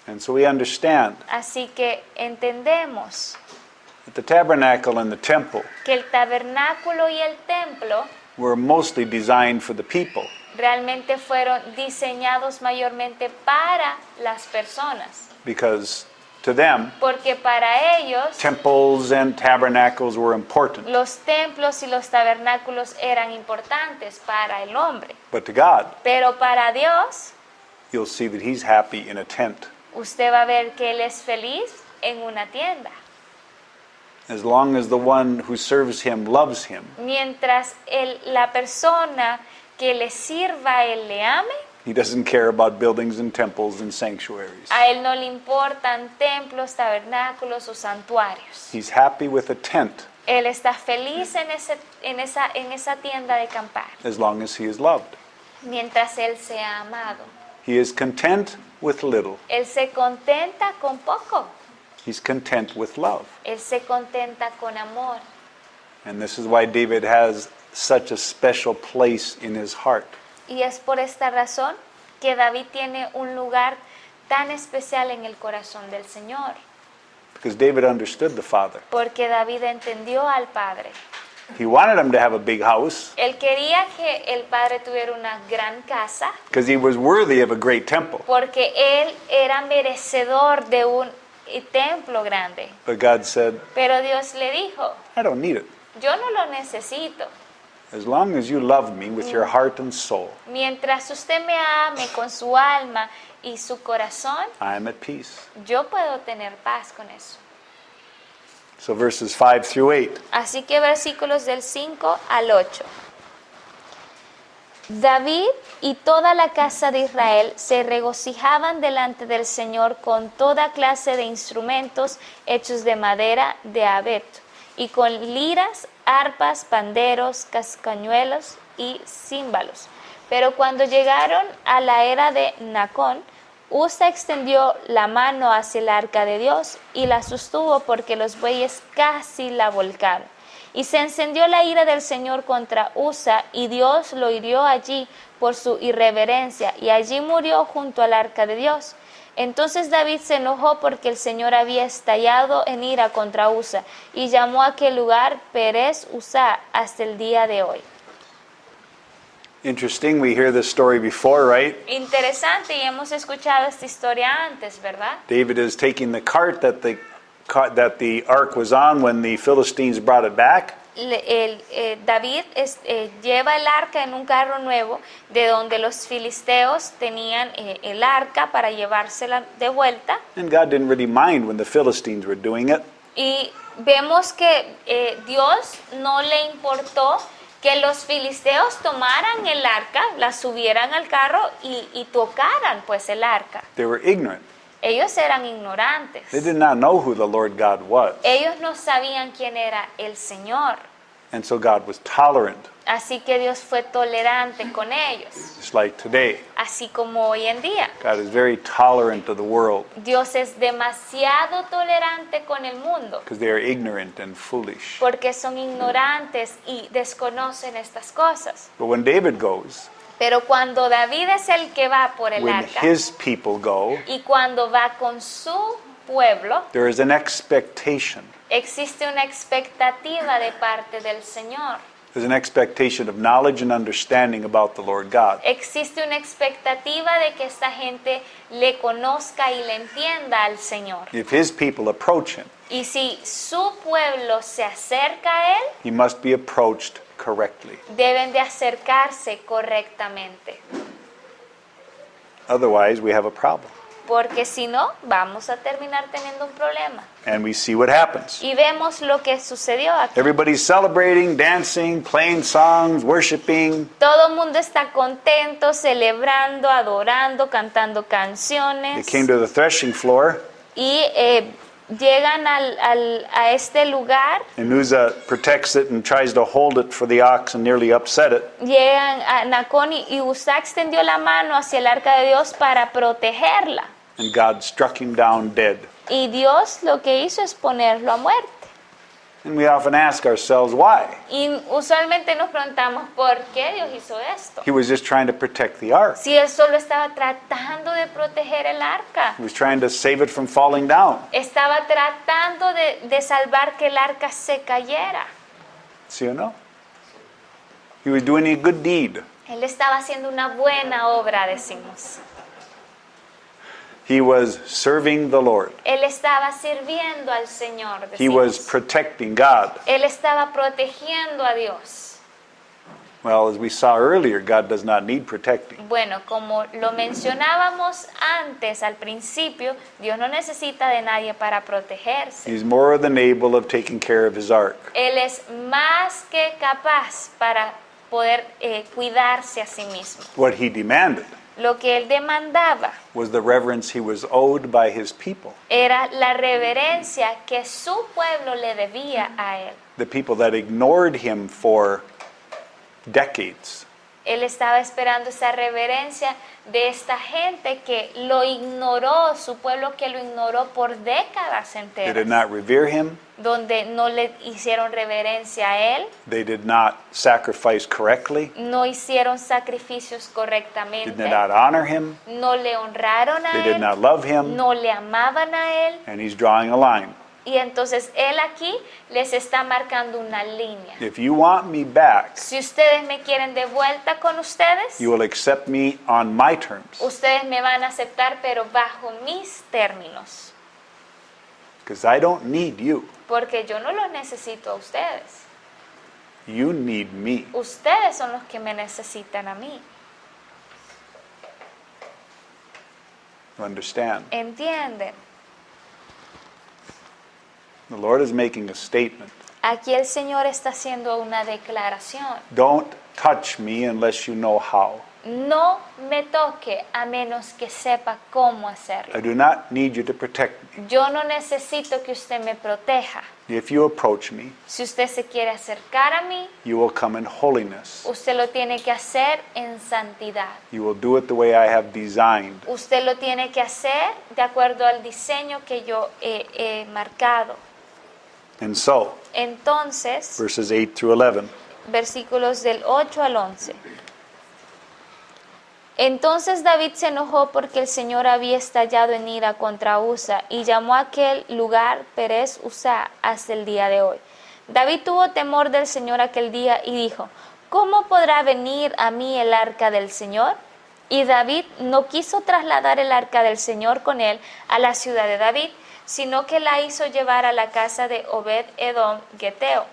And so we understand Así que entendemos that the tabernacle and the temple que el tabernáculo y el templo were mostly designed for the people. realmente fueron diseñados mayormente para las personas, Because to them, porque para ellos temples and tabernacles were important. los templos y los tabernáculos eran importantes para el hombre. But to God, Pero para Dios, you'll see that he's happy in a tent. usted va a ver que Él es feliz en una tienda. As long as the one who serves him loves him, Mientras la persona que le sirva a Él le ame, he doesn't care about buildings and temples and sanctuaries. a Él no le importan templos, tabernáculos o santuarios. He's happy with a tent Él está feliz en esa tienda de acampar, as long as he is loved. mientras Él sea amado. He is content with little. Él se contenta con poco. He's content with love. Él se contenta con amor. And this is why David has such a special place in his heart. Y es por esta razón que David tiene un lugar tan especial en el corazón del Señor. Because David understood the Father. Porque David entendió al Padre. He wanted him to have a big house Él quería que el Padre tuviera una gran casa because he was worthy of a great temple. porque Él era merecedor de un templo grande. But God said, Pero Dios le dijo, I don't need it. yo no lo necesito. As long as you love me with your heart and soul, Mientras usted me ame con su alma y su corazón, I am at peace. yo puedo tener paz con eso. So verses 5 through 8. Así que versículos del 5 al 8. David y toda la casa de Israel se regocijaban delante del Señor con toda clase de instrumentos hechos de madera de abeto, y con liras, arpas, panderos, cascañuelos y címbalos. Pero cuando llegaron a la era de Nacón, Usa extendió la mano hacia el arca de Dios y la sostuvo porque los bueyes casi la volcaron. Y se encendió la ira del Señor contra Usa, y Dios lo hirió allí por su irreverencia, y allí murió junto al arca de Dios. Entonces David se enojó porque el Señor había estallado en ira contra Usa, y llamó a aquel lugar Perez Usa hasta el día de hoy. Interesting, we hear this story before, right? Interesante, y hemos escuchado esta historia antes, ¿verdad? David is taking the cart that the ark was on when the Philistines brought it back. David lleva el arca en un carro nuevo de donde los filisteos tenían el arca para llevársela de vuelta, And God didn't really mind when the Philistines were doing it. y vemos que Dios no le importó que los filisteos tomaran el arca, la subieran al carro y tocaran pues el arca. They were ignorant. Ellos eran ignorantes. They did not know who the Lord God was. Ellos no sabían quién era el Señor. And so God was tolerant, Así que Dios fue tolerante con ellos, just like today. así como hoy en día. God is very tolerant of the world Dios es demasiado tolerante con el mundo because they are ignorant and foolish. porque son ignorantes y desconocen estas cosas. But when David goes, Pero cuando David es el que va por el when arca his people go, y cuando va con su pueblo, there is an expectation. existe una expectativa de parte del Señor. There's an expectation of knowledge and understanding about the Lord God. Existe una expectativa de que esta gente le conozca y le entienda al Señor. If his people approach him, Y si su pueblo se acerca a Él, he must be approached correctly. deben de acercarse correctamente. Otherwise, we have a problem. porque si no, vamos a terminar teniendo un problema. And we see what happens. Y vemos lo que sucedió aquí. Everybody's celebrating, dancing, playing songs, worshiping. Todo el mundo está contento, celebrando, adorando, cantando They canciones. came to the threshing floor, Y llegan a este lugar, and Uzzah protects it and tries to hold it for the ox and nearly upset it. llegan a Nacón y Uzá extendió la mano hacia el arca de Dios para protegerla. And God struck him down dead. Y Dios lo que hizo es ponerlo a muerte. And we often ask ourselves why. Y usualmente nos preguntamos por qué Dios hizo esto. He was just trying to protect the ark. Si Él solo estaba tratando de proteger el arca. He was trying to save it from falling down. Estaba tratando de salvar que el arca se cayera. See or no? He was doing a good deed. Él estaba haciendo una buena obra, decimos. He was serving the Lord. Él estaba sirviendo al Señor, He was decimos. protecting God. Él estaba protegiendo a Dios. Well, as we saw earlier, God does not need protecting. Bueno, como lo mencionábamos antes, al principio, Dios no necesita de nadie para protegerse. He's more than able of taking care of his ark. Él es más que capaz para poder cuidarse a sí mismo. What he demanded Lo que Él demandaba was the reverence he was owed by his people, era la reverencia que su pueblo le debía a Él. the people that ignored him for decades. Él estaba esperando esa reverencia de esta gente que lo ignoró, su pueblo que lo ignoró por décadas They did enteras, not revere him. donde no le hicieron reverencia a Él, They did not sacrifice correctly. no hicieron sacrificios Did correctamente, not honor him. no le honraron a They did Él, not love him. no le amaban a Él. And he's drawing a line. Y entonces Él aquí les está marcando una línea. If you want me back, Si ustedes me quieren de vuelta con ustedes, you will accept me on my terms. ustedes me van a aceptar, pero bajo mis términos. Because I don't need you. Porque yo no los necesito a ustedes. You need me. Ustedes son los que me necesitan a mí. You understand? ¿Entienden? The Lord is making a statement. Aquí el Señor está haciendo una declaración. Don't touch me unless you know how. No me toque a menos que sepa cómo hacerlo. I do not need you to protect me. Yo no necesito que usted me proteja. If you approach me, Si usted se quiere acercar a mí, you will come in holiness. usted lo tiene que hacer en santidad. You will do it the way I have designed. Usted lo tiene que hacer de acuerdo al diseño que yo he marcado. And so, Entonces, verses 8 through 11. versículos del 8 al 11. Entonces David se enojó porque el Señor había estallado en ira contra Usa y llamó a aquel lugar Perez Usa hasta el día de hoy. David tuvo temor del Señor aquel día y dijo, ¿cómo podrá venir a mí el arca del Señor? Y David no quiso trasladar el arca del Señor con él a la ciudad de David, sino que la hizo llevar a la casa de Obed-Edom Geteo.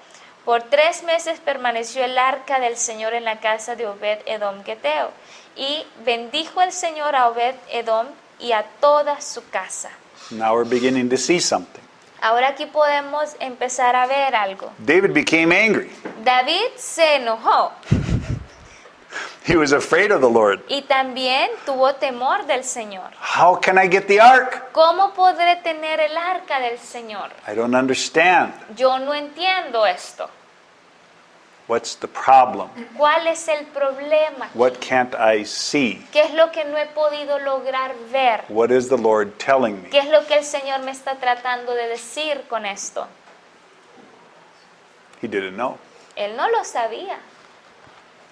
Por 3 meses permaneció el arca del Señor en la casa de Obed-Edom Geteo. Y bendijo el Señor a Obed-Edom y a toda su casa. Now we're beginning to see something. Ahora aquí podemos empezar a ver algo. David became angry. David se enojó He was afraid of the Lord. y también tuvo temor del Señor. How can I get the ark? ¿Cómo podré tener el arca del Señor? I don't understand. Yo no entiendo esto. What's the problem? ¿Cuál es el problema? What can't I see? ¿Qué es lo que no he podido lograr ver? What is the Lord telling me? ¿Qué es lo que el Señor me está tratando de decir con esto? He didn't know. Él no lo sabía.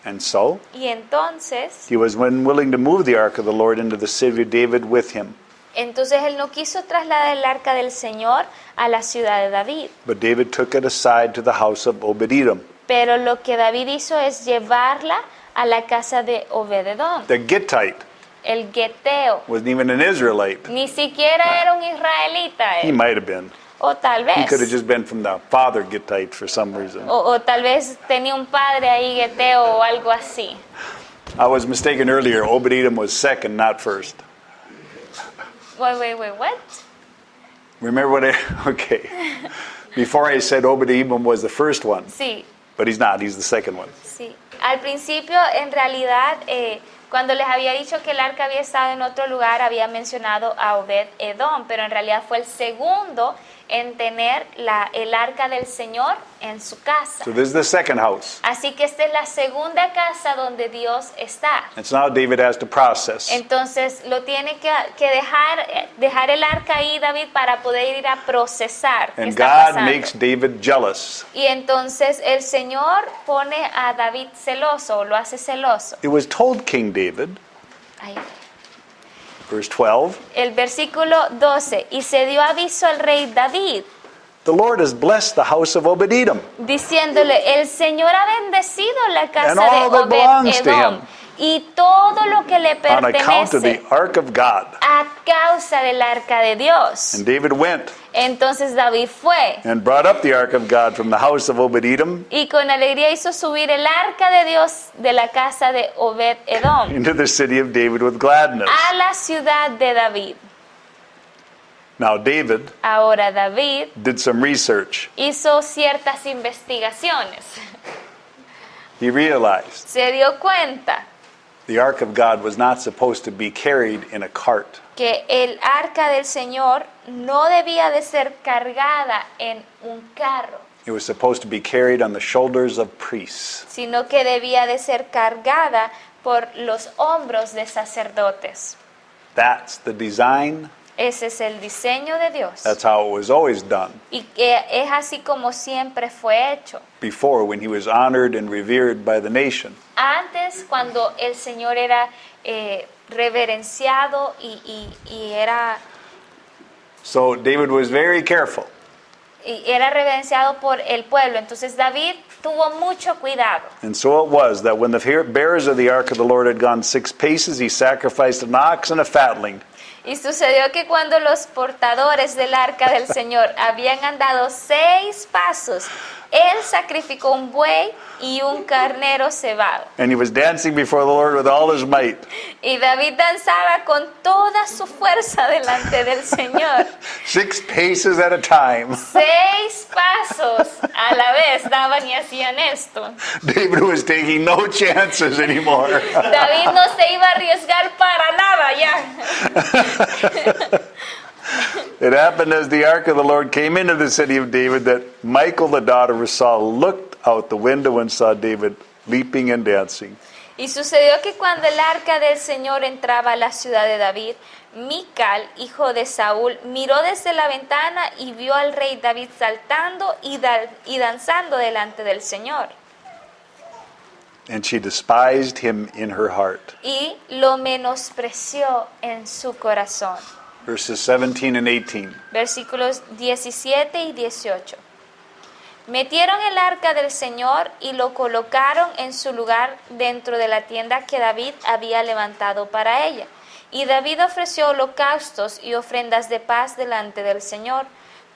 And so, Y entonces, he was unwilling to move the ark of the Lord into the city of David with him. entonces él no quiso trasladar el arca del Señor a la ciudad de David. But David took it aside to the house of Obed-Edom. Pero lo que David hizo es llevarla a la casa de Obed-Edom, The Gittite el Geteo. wasn't even an Israelite. Ni siquiera era un israelita He él. might have been. O tal He could have vez. just been from the father Gittite for some reason. O tal vez tenía un padre ahí Geteo o algo así. I was mistaken earlier. Obed-Edom was second, not first. Wait, what? Remember what okay. Before I said Obed-Edom was the first one, Sí, but he's not, he's the second one. sí. Al principio, en realidad, cuando les había dicho que el arca había estado en otro lugar, había mencionado a Obed-Edom, pero en realidad fue el segundo en tener el arca del Señor en su casa. So this is the second house. Así que esta es la segunda casa donde Dios está. And so now David has to process. Entonces lo tiene que dejar el arca ahí, David, para poder ir a procesar qué And está God pasando. makes David jealous. Y entonces el Señor pone a David celoso, lo hace celoso. It was told King David, Ahí. verse 12, El versículo 12, y se dio aviso al rey David, the Lord has blessed the house of Obed-Edom. diciéndole, el Señor ha bendecido la casa And all de that belongs to Obed-Edom him. y todo lo que le On account of the pertenece ark of God. a causa del arca de Dios. And David went Entonces David fue and brought up the ark of God from the house of Obed-Edom y con alegría hizo subir el arca de Dios de la casa de Obed-Edom into the city of David with gladness. a la ciudad de David. Now David Ahora David did some research. hizo ciertas investigaciones. He realized Se dio cuenta the ark of God was not supposed to be carried in a cart. que el arca del Señor no debía de ser cargada en un carro, It was supposed to be carried on the shoulders of priests. sino que debía de ser cargada por los hombros de sacerdotes. That's the design. Ese es el diseño de Dios. That's how it was always done Y que es así como siempre fue hecho. before, when he was honored and revered by the nation. Antes, cuando el Señor era reverenciado y era So David was very careful. reverenciado por el pueblo. Entonces David tuvo mucho cuidado. And so it was that when the bearers of the ark of the Lord had gone 6 paces, he sacrificed an ox and a fatling. Y sucedió que cuando los portadores del arca del Señor habían andado 6 pasos, él sacrificó un buey y un carnero cebado. And he was dancing before the Lord with all his might. Y David danzaba con toda su fuerza delante del Señor. 6 paces at a time. 6 pasos a la vez daban y hacían esto. David was taking no chances anymore. David no se iba a arriesgar para nada ya. It happened as the ark of the Lord came into the city of David that Michal, the daughter of Saul, looked out the window and saw David leaping and dancing. Y sucedió que cuando el arca del Señor entraba a la ciudad de David, Mical, hijo de Saúl, miró desde la ventana y vio al rey David saltando y danzando delante del Señor. And she despised him in her heart. Y lo menospreció en su corazón. Verses 17 and 18. Versículos 17 y 18. Metieron el arca del Señor y lo colocaron en su lugar dentro de la tienda que David había levantado para ella. Y David ofreció holocaustos y ofrendas de paz delante del Señor.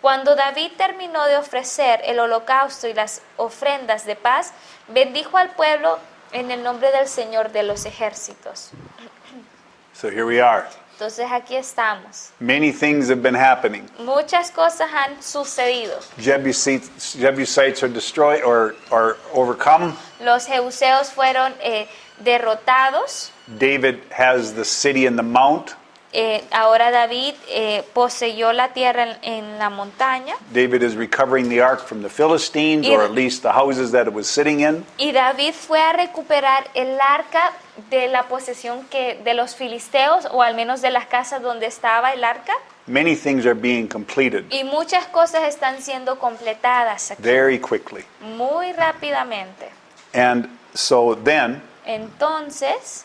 Cuando David terminó de ofrecer el holocausto y las ofrendas de paz, bendijo al pueblo en el nombre del Señor de los ejércitos. So here we are. Entonces aquí estamos. Many things have been happening. Muchas cosas han sucedido. Jebusites are destroyed or overcome. Los jebuseos fueron derrotados. David has the city in the mount. Ahora David poseyó la tierra en la montaña. David is recovering the ark from the Philistines, or at least the houses that it was sitting in. Y David fue a recuperar el arca de la posesión de los filisteos, o al menos de las casas donde estaba el arca. Many things are being completed Y muchas cosas están siendo completadas aquí, very quickly. muy rápidamente. And so then Entonces,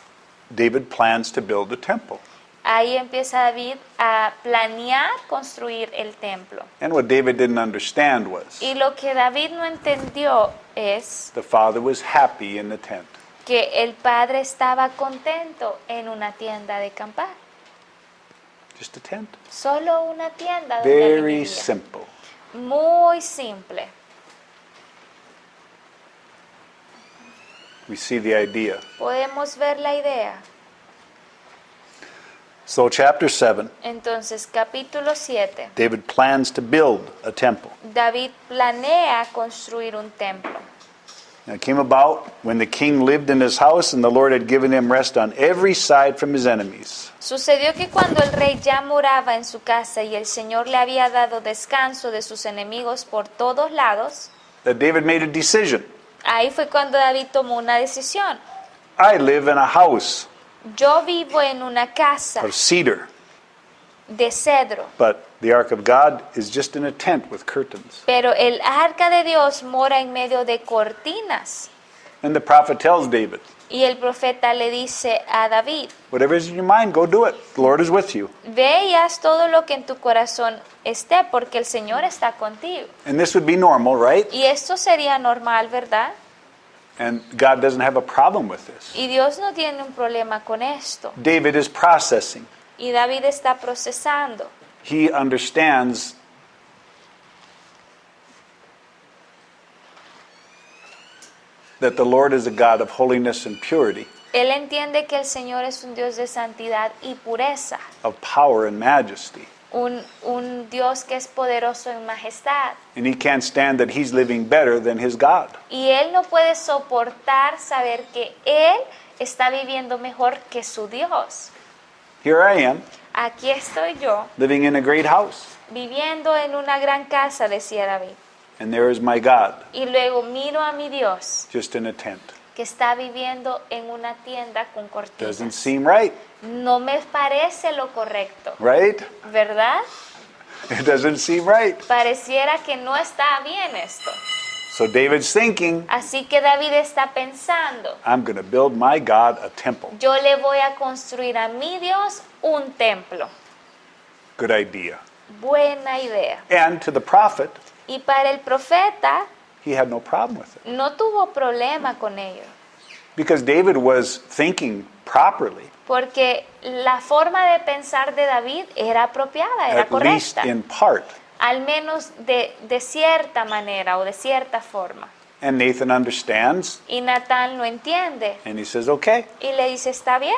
David plans to build a temple. ahí empieza David a planear construir el templo. And what David didn't understand was Y lo que David no entendió es the father was happy in the tent. que el padre estaba contento en una tienda de acampar. Just a tent. Solo una tienda donde él Very vivía. simple. Muy simple. We see the idea. Podemos ver la idea. So chapter 7, Entonces, capítulo 7. David plans to build a temple. David planea construir un templo. Now, it came about when the king lived in his house and the Lord had given him rest on every side from his enemies. Sucedió que cuando el rey ya moraba en su casa y el Señor le había dado descanso de sus enemigos por todos lados, That David made a decision. ahí fue cuando David tomó una decisión. I live in a house Yo vivo en una casa of cedar, de cedro, but the ark of God is just in a tent with curtains. pero el arca de Dios mora en medio de cortinas. And the prophet tells David, Y el profeta le dice a David, whatever is in your mind, go do it. The Lord is with you. ve y haz todo lo que en tu corazón esté, porque el Señor está contigo. And this would be normal, right? Y esto sería normal, ¿verdad? And God doesn't have a problem with this. Y Dios no tiene un problema con esto. David is processing. Y David está procesando. He understands that the Lord is a God of holiness and purity, Él entiende que el Señor es un Dios de santidad y pureza. of power and majesty. Un Dios que es poderoso en majestad. And he can't stand that he's living better than his God. Y Él no puede soportar saber que Él está viviendo mejor que su Dios. Here I am, Aquí estoy yo, living in a great house, viviendo en una gran casa, decía David. and there is my God, Y luego miro a mi Dios, just in a tent. que está viviendo en una tienda con Doesn't cortinas. seem right, No me parece lo correcto, right? ¿verdad? It doesn't seem right. Pareciera que no está bien esto. So David's thinking, Así que David está pensando, I'm going to build my God a temple. yo le voy a construir a mi Dios un templo. Good idea. Buena idea. And to the prophet, Y para el profeta he had no problem with it. no tuvo problema con ello, Because David was thinking properly, porque la forma de pensar de David era apropiada, era at least correcta, in part. al menos de cierta manera o de cierta forma. And Nathan understands, Y Natán lo entiende and he says, okay, y le dice, está bien,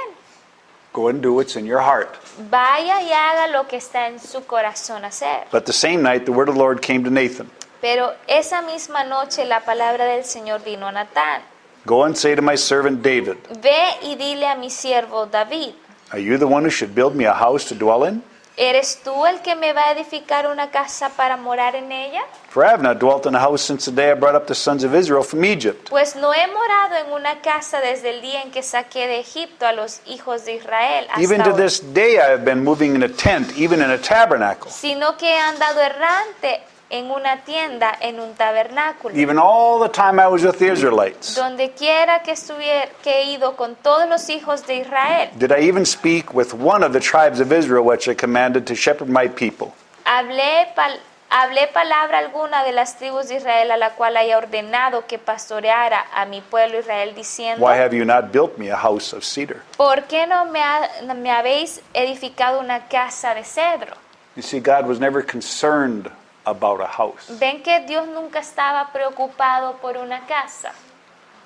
go and do what's in your heart. vaya y haga lo que está en su corazón hacer. But the same night, the word of the Lord came to Nathan. Pero esa misma noche la palabra del Señor vino a Natán. Go and say to my servant David, Ve y dile a mi siervo David, are you the one who should build me a house to dwell in? ¿eres tú el que me va a edificar una casa para morar en ella? For I have not dwelt in a house since the day I brought up the sons of Israel from Egypt. Pues no he morado en una casa desde el día en que saqué de Egipto a los hijos de Israel Even hasta to hoy, this day I have been moving in a tent, even in a tabernacle. sino que he andado errante en una tienda, en un tabernáculo. Even all the time I was with the Israelites. Donde quiera que estuviera, que he ido con todos los hijos de Israel. Did I even speak with one of the tribes of Israel which I commanded to shepherd my people? Hablé palabra alguna de las tribus de Israel a la cual haya ordenado que pastoreara a mi pueblo Israel diciendo, Why have you not built me a house of cedar? ¿por qué no me habéis edificado una casa de cedro? You see, God was never concerned about a house. Ven que Dios nunca estaba preocupado por una casa.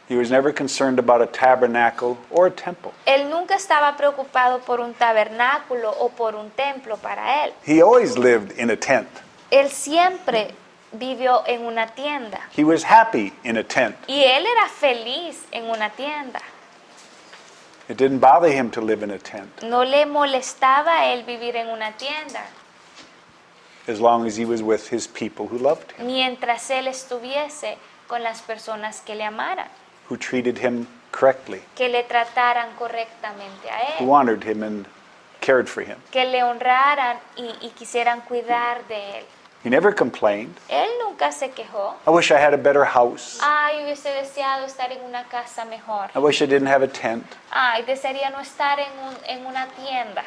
He was never concerned about a tabernacle or a temple. Él nunca estaba preocupado por un tabernáculo o por un templo para él. He always lived in a tent. Él siempre vivió en una tienda. He was happy in a tent. Y él era feliz en una tienda. It didn't bother him to live in a tent No le molestaba a él vivir en una tienda, as long as he was with his people who loved him, mientras él estuviese con las personas que le amaran, who treated him correctly, que le trataran correctamente a who él, honored him and cared for him. que le honraran y quisieran cuidar de él. He never complained. Él nunca se quejó. I wish I had a better house. Ay, hubiese deseado estar en una casa mejor. I wish I didn't have a tent. Ay, desearía no estar en una tienda.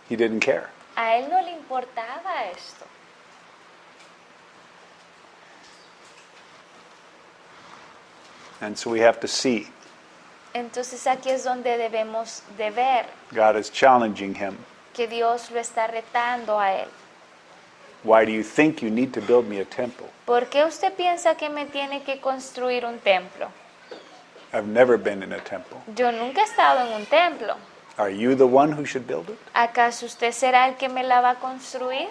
He didn't care. A él no le importaba esto. And so we have to see Entonces aquí es donde debemos de ver God is challenging him. que Dios lo está retando a él. Why do you think you need to build me a temple? ¿Por qué usted piensa que me tiene que construir un templo? I've never been in a temple. Yo nunca he estado en un templo. Are you the one who should build it? ¿Acaso usted será el que me la va a construir?